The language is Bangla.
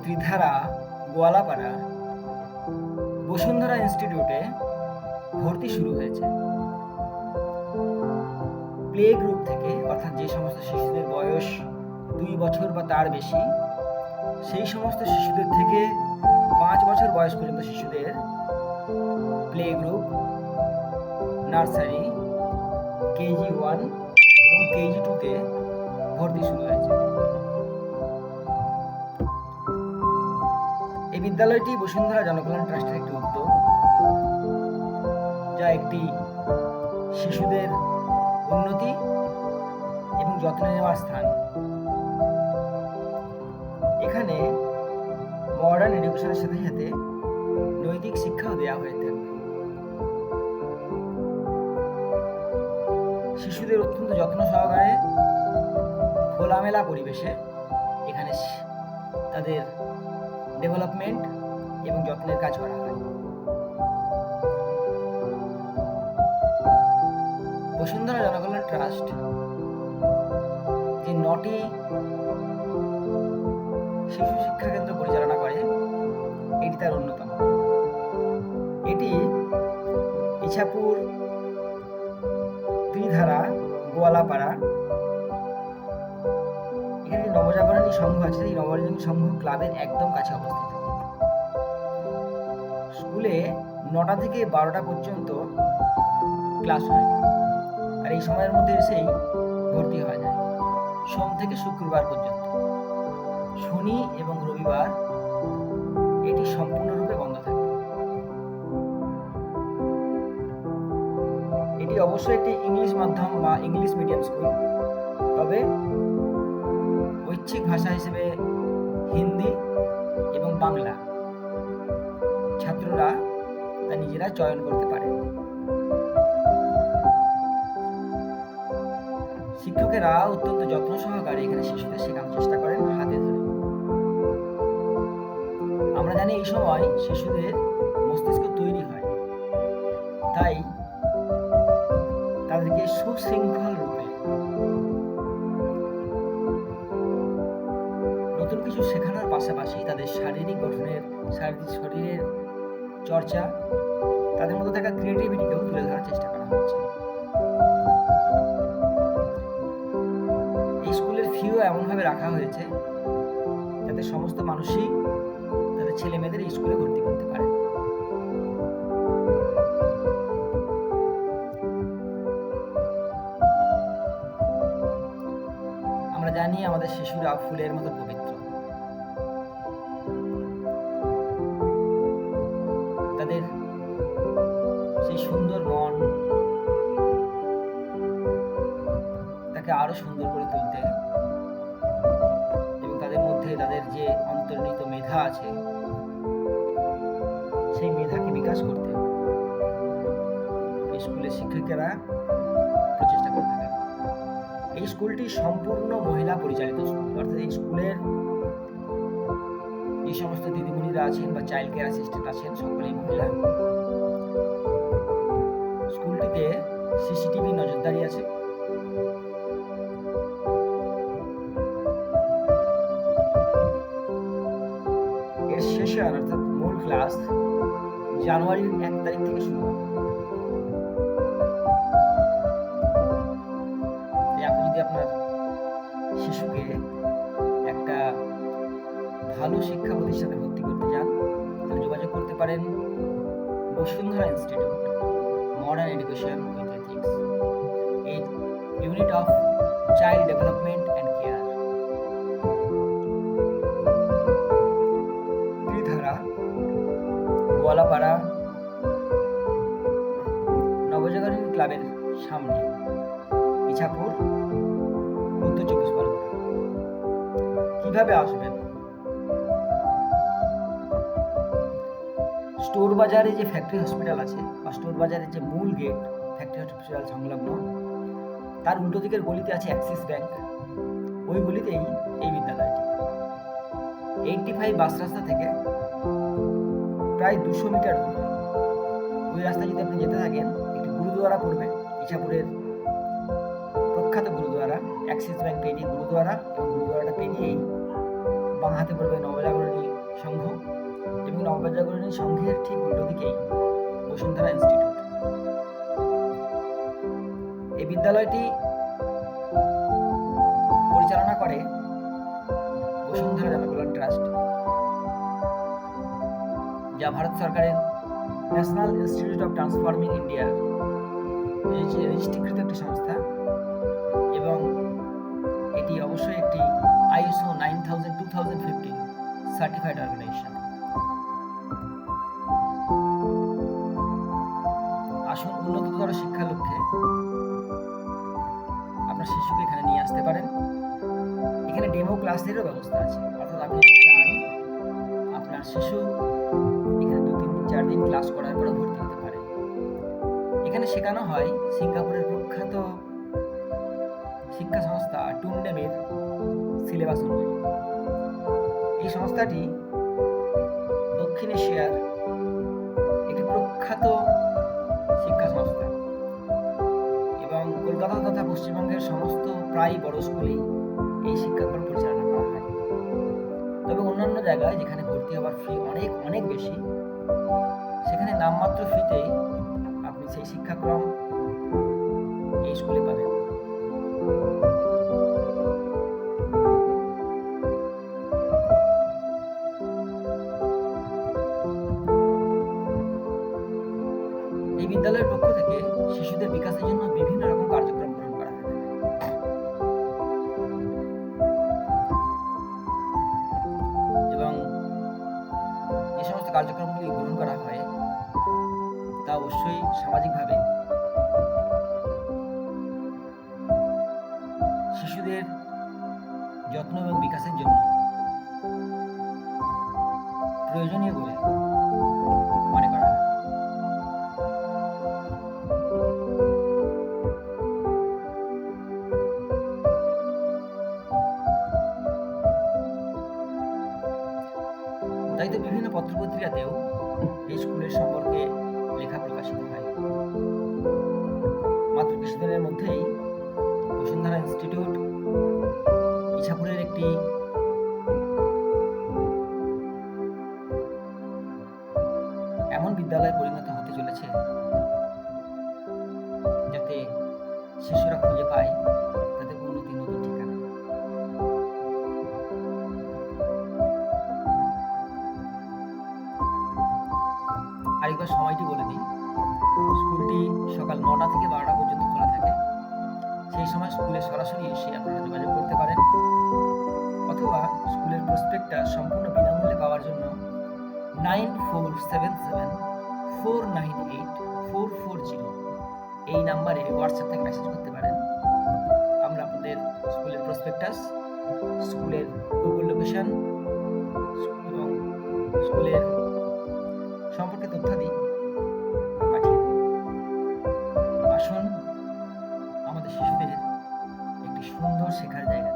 ত্রিধারা গোয়ালাপাড়া বসুন্ধরা ইনস্টিটিউটে ভর্তি শুরু হয়েছে। প্লে গ্রুপ থেকে, অর্থাৎ যে সমস্ত শিশুদের বয়স 2 বছর বা তার বেশি, সেই সমস্ত শিশুদের থেকে 5 বছর বয়স পর্যন্ত শিশুদের প্লে গ্রুপ, নার্সারি, কেজি 1 এবং কেজি 2-তে ভর্তি শুরু হয়েছে। এই বিদ্যালয়টি বসুন্ধরা জনকল্যাণ ট্রাস্টের একটি উদ্যোগ, যা একটি শিশুদের উন্নতি এবং যত্ন নেওয়ার স্থান। এখানে মডার্ন এডুকেশনের সাথে সাথে নৈতিক শিক্ষাও দেওয়া হয়ে থাকে। শিশুদের অত্যন্ত যত্ন সহকারে খোলামেলা পরিবেশে এখানে তাদের ডেভেলপমেন্ট এবং যত্নের কাজ করা হয়। বসুন্ধরা জনকল্যাণ ট্রাস্ট যে 9টি শিশু শিক্ষা কেন্দ্র পরিচালনা করে, এটি তার অন্যতম। এটি ইছাপুর ত্রিধারা গোয়ালাপাড়া, এখানে নবজাগরণী সংঘ আছে, এই নবজাগরণী সংঘ ক্লাবের একদম কাছে অবস্থিত। স্কুলে 9টা থেকে 12টা পর্যন্ত ক্লাস হয়, আর এই সময়ের মধ্যে এসেই ভর্তি হওয়া যায় সোম থেকে শুক্রবার পর্যন্ত। শনি এবং রবিবার এটি সম্পূর্ণরূপে বন্ধ থাকে। এটি অবশ্যই একটি ইংলিশ মাধ্যম বা ইংলিশ মিডিয়াম স্কুল, তবে ঐচ্ছিক ভাষা হিসেবে হিন্দি এবং বাংলা ছাত্ররা তা নিজেরা চয়ন করতে পারে। শিক্ষকেরা অত্যন্ত যত্ন সহকারে এখানে শিশুদের শেখানোর চেষ্টা করেন হাতে ধরে। আমরা জানি এই সময় শিশুদের মস্তিষ্ক তৈরি হয়, তাই তাদেরকে সুশৃঙ্খল রূপে নতুন কিছু শেখানোর পাশাপাশি তাদের শারীরিক গঠনের, শরীরের চর্চা, তাদের মধ্যে থাকা ক্রিয়েটিভিটিকেও তুলে ধরার চেষ্টা করা হচ্ছে। এই স্কুলের ফিও এমনভাবে রাখা হয়েছে যাতে সমস্ত মানুষই তাদের ছেলে মেয়েদের এই স্কুলে ভর্তি করতে পারে। আমরা জানি আমাদের শিশুরা ফুলের মতো পবিত্র। তাদের সেই সুন্দর মন তাকে আরো সুন্দর করে তুলতে এবং তাদের মধ্যে তাদের যে অন্তর্নিহিত মেধা আছে সেই মেধাকে বিকাশ করতে এই স্কুলের শিক্ষিকারা প্রচেষ্টা করে থাকেন। এই স্কুলটি সম্পূর্ণ মহিলা পরিচালিত স্কুল, অর্থাৎ এই স্কুলের যে সমস্ত দিদিমণিরা আছেন বা চাইল্ড কেয়ার অ্যাসিস্ট্যান্ট আছেন সকলেই মহিলা। স্কুলটিতে সিসিটিভি নজরদারি আছে। এর সেশন, অর্থাৎ মূল ক্লাস, জানুয়ারির 1 তারিখ থেকে শুরু হবে। আপনি যদি আপনার শিশুকে একটা ভালো শিক্ষা প্রতিষ্ঠানে ভর্তি করতে চান, তাহলে যোগাযোগ করতে পারেন Bashundhara institute modern education with ethics, এই unit of child development and care. Tridhara Goalpara Nabajagarani ক্লাবের সামনে, ইছাপুর, উত্তর 24 পরগনা। কিভাবে আসবেন? স্টোর বাজারে যে ফ্যাক্টরি হসপিটাল আছে, বা স্টোর বাজারের যে মূল গেট ফ্যাক্টরি হসপিটাল সংলগ্ন, তার উল্টো দিকের গলিতে আছে অ্যাক্সিস ব্যাংক। ওই গলিতেই এই বিদ্যালয়টি। 85 বাস রাস্তা থেকে প্রায় 200 মিটার দূরে। ওই রাস্তায় যদি আপনি যেতে থাকেন, একটি গুরুদুয়ারা পড়বে, ইছাপুরের প্রখ্যাত গুরুদুয়ারা, অ্যাক্সিস ব্যাংক পেরিয়ে গুরুদুয়ারা, এবং গুরুদুয়ারাটা পেরিয়েই বাঁ হাতে পড়বে নবজাগরণী সংঘ, এবং নবজাগরণী সংঘের ঠিক উল্টো দিকেই বসুন্ধরা ইনস্টিটিউট। এই বিদ্যালয়টি পরিচালনা করে বসুন্ধরা জনকল্যাণ ট্রাস্ট, যা ভারত সরকারের ন্যাশনাল ইনস্টিটিউট অফ ট্রান্সফর্মিং ইন্ডিয়ার রেজিস্ট্রিকৃত একটি সংস্থা, এবং এটি অবশ্যই একটি ISO 9000-2015 সার্টিফাইড অর্গানাইজেশন। আসুন, উন্নততর শিক্ষার লক্ষ্যে আপনার শিশুকে এখানে নিয়ে আসতে পারেন। এখানে ডেমো ক্লাসেরও ব্যবস্থা আছে, অর্থাৎ আপনি চান আপনার শিশু এখানে 2-3-4 দিন ক্লাস করার পরে ভর্তি হতে পারে। এখানে শেখানো হয় সিঙ্গাপুরের প্রখ্যাত শিক্ষা সংস্থা টুন্ডেমের সিলেবাস অনুযায়ী। এই সংস্থাটি দক্ষিণ এশিয়ার একটি প্রখ্যাত শিক্ষা সংস্থা, এবং কলকাতা তথা পশ্চিমবঙ্গের সমস্ত প্রায় বড় স্কুলেই এই শিক্ষাক্রম পরিচালনা করা হয়। তবে অন্যান্য জায়গায় যেখানে ভর্তি হওয়ার ফি অনেক অনেক বেশি, সেখানে নামমাত্র ফিতে আপনি সেই শিক্ষাক্রম এই স্কুলে পাবেন। এই বিদ্যালয়ের পক্ষ থেকে শিশুদের বিকাশের জন্য বিভিন্ন রকম কার্যক্রম গ্রহণ করা হয়ে থাকে, এবং যে সমস্ত কার্যক্রমগুলি গ্রহণ করা হয় তা অবশ্যই সামাজিকভাবে শিশুদের যত্ন এবং বিকাশের জন্য প্রয়োজনীয় বলে মনে করা হয়। তাই তো বিভিন্ন পত্রপত্রিকাতেও এই স্কুলের সম্পর্কে লেখা প্রকাশিত হয়। মাত্র কিছুদিনের মধ্যেই বসুন্ধরা ইনস্টিটিউট ইছাপুরের একটি এমন বিদ্যালয়ে পরিণত হতে চলেছে যাতে শিশুরা খুঁজে পায় তাদের উন্নতির নতুন ঠিকানা। আরেকবার সময়টি বলে দিই, স্কুলটি সকাল 9টা থেকে 12টা পর্যন্ত খোলা থাকে। সেই সময় স্কুলে সরাসরি এসে আপনারা যোগাযোগ করতে পারেন, অথবা স্কুলের প্রসপেক্টাস সম্পূর্ণ বিনামূল্যে পাওয়ার জন্য 9477498440 এই নাম্বারে হোয়াটসঅ্যাপ থেকে মেসেজ করতে পারেন। আমরা আপনাদের স্কুলের প্রসপেক্টাস, স্কুলের গুগল লোকেশন এবং স্কুলের সম্পর্কে তথ্যাদি পাঠিয়ে দেব। আসুন, আমাদের শিশুদের একটি সুন্দর শেখার জায়গা